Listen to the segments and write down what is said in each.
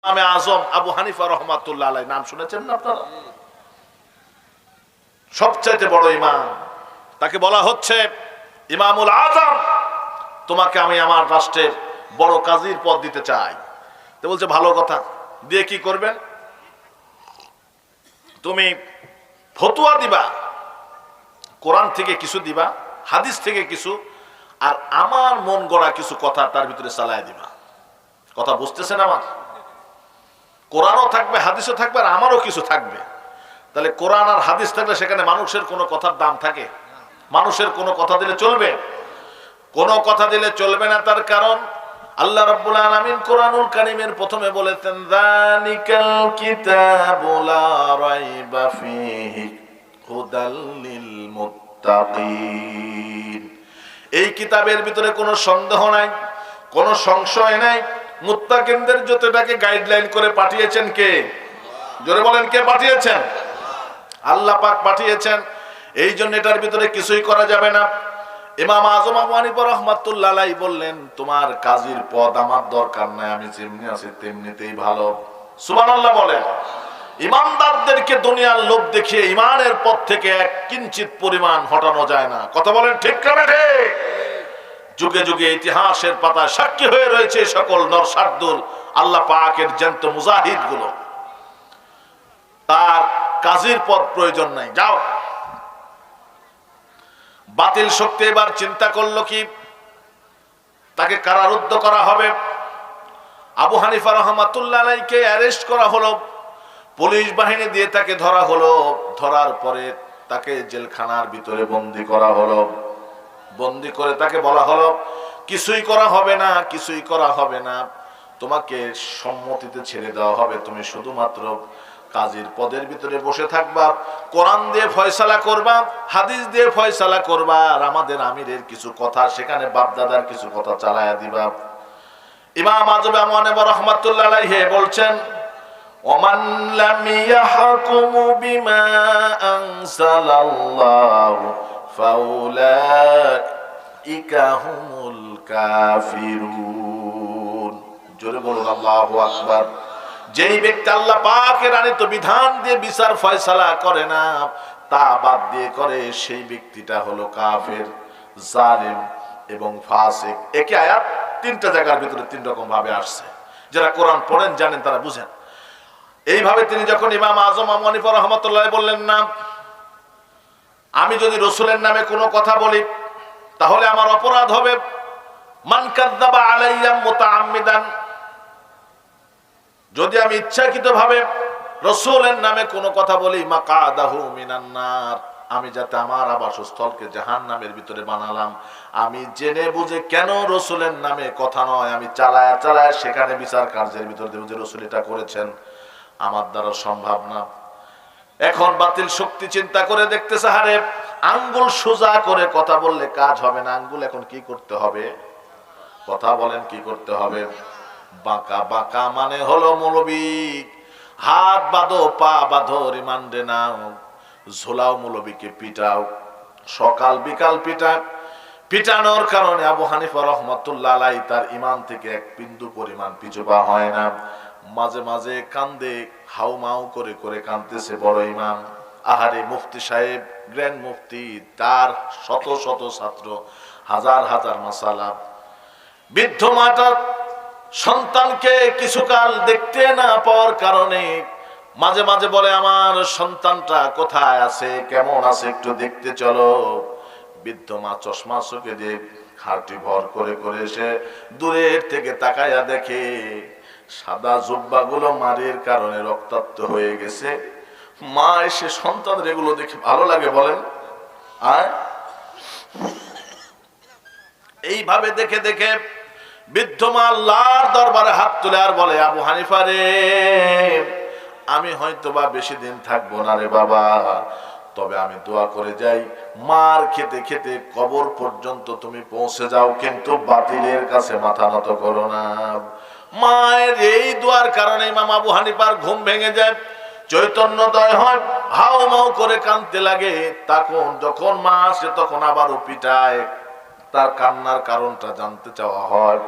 ইমামে আজম আবু হানিফা রহমাতুল্লাহ আলাইহি নাম শুনেছেন না আপনারা? সবচাইতে বড় ইমাম, তাকে বলা হচ্ছে ইমামুল আজম। তোমাকে আমি আমার রাষ্ট্রের বড় কাজীর পদ দিতে চাই। তো বলছে ভালো কথা, দিয়ে কি করবেন? তুমি ফতোয়া দিবা, কোরআন থেকে কিছু দিবা, হাদিস থেকে কিছু, আর আমার মন গড়া কিছু কথা তার ভিতরে চালায় দিবা। কথা বুঝতেছেন আমার? কোরআনও থাকবে, হাদিসও থাকবে, আর আমারও কিছু থাকবে। তাহলে কোরআন আর হাদিস থাকলে সেখানে মানুষের কোনো কথার দাম থাকে? মানুষের কোনো কথা দিলে চলবে? কোনো কথা দিলে চলবে না। তার কারণ আল্লাহ রাব্বুল আলামিন কোরআনুল কারীমের প্রথমে বলেছেন যালিকাল কিতাবু লা রাইবা ফীহি হুদাল লিল মুত্তাকিন। এই কিতাবের ভিতরে কোনো সন্দেহ নাই, কোনো সংশয় নাই। মুত্তাকিনদের যতটাকে গাইডলাইন করে পাঠিয়েছেন কে? জোরে বলেন, কে পাঠিয়েছেন? আল্লাহ পাক পাঠিয়েছেন। এই জন্য এটার ভিতরে কিছুই করা যাবে না। ইমাম আজম আবু হানিফা রাহমাতুল্লাহ আলাইহি বললেন, তোমার কাজীর পদ আমার দরকার নাই, আমি যেমনি আছি তেমনিতেই ভালো। সুবহানাল্লাহ বলেন। ইমানদারদেরকে দুনিয়ার লোভ দেখিয়ে ইমানের পথ থেকে এক কিঞ্চিত পরিমাণ হটানো যায় না। কথা বলেন ঠিক না ঠিক? যুগে যুগে ইতিহাসের পাতায় সাক্ষী হয়ে রয়েছে সকল নরসাদুল আল্লাহ পাকের জ্যান্ত মুজাহিদ গুলো। তার কাজীর পদ প্রয়োজন নাই, যাও। বাতিল শক্তি এবার চিন্তা করলো কি, তাকে কারারুদ্ধ করা হবে। আবু হানিফা রাহমাতুল্লাহ আলাইহিকে অ্যারেস্ট করা হলো, পুলিশ বাহিনী দিয়ে তাকে ধরা হলো। ধরার পরে তাকে জেলখানার ভিতরে বন্দী করা হলো। বন্দী করে তাকে বলা হলো, কিছুই করা হবে না, কিছুই করা হবে না, তোমাকে সম্মতিতে ছেড়ে দেওয়া হবে, তুমি শুধুমাত্র কাজীর পদের ভিতরে বসে থাকবা, কোরআন দিয়ে ফয়সালা করবা, হাদিস দিয়ে ফয়সালা করবা, আর আমাদের আমিরের কিছু কথা, সেখানে বাপদাদার কিছু কথা চালায়া দিবা। ইমাম আজম আবু হানিফা রাহমাতুল্লাহ আলাইহি বলছেন, ওমান লাম ইয়াহকুমু বিমা আনসালাল্লাহু ফাউলাইকা হুমুল কাফিরুন। জোরে বলুন আল্লাহু আকবার। যেই ব্যক্তি আল্লাহ পাকের আনিত বিধান দিয়ে বিচার ফয়সালা করে না, তা বাদ দিয়ে করে, সেই ব্যক্তিটা হলো কাফের, জালিম এবং ফাসিক। একই আয়াত তিনটা জায়গার ভিতরে তিন রকম ভাবে আসছে। যারা কোরআন পড়েন জানেন তারা বুঝেন। এইভাবে তিনি যখন ইমাম আজম আবু হানিফা রাহমাতুল্লাহ বললেন, না, আমি যদি রাসূলের নামে কোনো কথা বলি তাহলে আমার অপরাধ হবে। মান কাযাবা আলাইয়া মুতাআম্মিদান, যদি আমি ইচ্ছাকৃতভাবে রাসূলের নামে কোনো কথা বলি, মাকাদাহু মিনান নার, আমি যাতে আমার আবাসস্থলকে জাহান্নামের ভিতরে বানালাম। আমি জেনে বুঝে কেন রাসূলের নামে কথা নয়, আমি চালায়া চালায়া সেখানে বিচার কার্যের ভিতরে দেব যে রাসূল এটা করেছেন, আমার দ্বারা সম্ভব না। এখন বাতিল শক্তি চিন্তা করে দেখতেছে, হারে আঙ্গুল সোজা করে কথা বললে কাজ হবে না, আঙ্গুল এখন কি করতে হবে? কথা বলেন, কি করতে হবে? বাঁকা বাঁকা মানে হলো মৌলবী, হাত বাঁধো, পা বাঁধো, রিমান্ডে নাও, ঝোলাও, মৌলবীকে পিটাও, সকাল বিকাল পিটা। পিটানোর কারণে আবু হানিফা রাহমাতুল্লাহ আলাইহি তার ঈমান থেকে এক বিন্দু পরিমাণ পিছু পা হয় না। মাঝে মাঝে কান্দে, হাউমাউ করে করে কাঁদতেছে বড় ইমাম। আহারে মুফতি সাহেব, গ্র্যান্ড মুফতি, তার শত শত ছাত্র, হাজার হাজার মাসালা। বৃদ্ধ মাতা সন্তানকে কিছুকাল দেখতে না পাওয়ার কারণে মাঝে মাঝে বলে, আমার সন্তানটা কোথায় আছে, কেমন আছে, একটু দেখতে চলো। বৃদ্ধ মা চশমা চোখে দিয়ে খাটি ভর করে করে এসে দূরের থেকে তাকায়া দেখে সাদা জুব্বা গুলো মারির কারণে রক্তাক্ত হয়ে গেছে। মা এসে সন্তানের এগুলো দেখে ভালো লাগে বলেন? এইভাবে দেখে দেখে বৃদ্ধ মা আল্লাহর দরবারে হাত তুলে আর বলে, আবু হানিফা রে, আমি হয়তো বা বেশি দিন থাকবো না রে বাবা, তবে আমি দোয়া করে যাই, মার খেতে খেতে কবর পর্যন্ত তুমি পৌঁছে যাও, কিন্তু বাতিলের কাছে মাথা নত করো না। মায়ের এই দোয়ার কারণে ইমাম আবু হানিফার ঘুম ভেঙে যায়, চৈতন্যদয় হয়, হাউ মাউ করে কাঁদতে লাগে। তখন যখন মা আসে তখন আবারও পিটায়। তার কান্নার কারণটা জানতে চাওয়া হয়,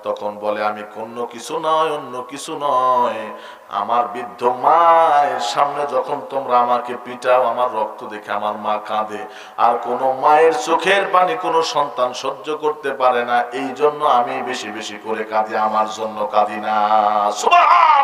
তখন বলে আমি অন্য কিছু নয়, অন্য কিছু নয়, আমার বৃদ্ধ মায়ের সামনে যখন তোমরা আমাকে পিটাও, আমার রক্ত দেখে আমার মা কাঁদে, আর কোন মায়ের চোখের পানি কোন সন্তান সহ্য করতে পারে না, এই জন্য আমি বেশি বেশি করে কাঁদি, আমার জন্য কাঁদি না। সুবহান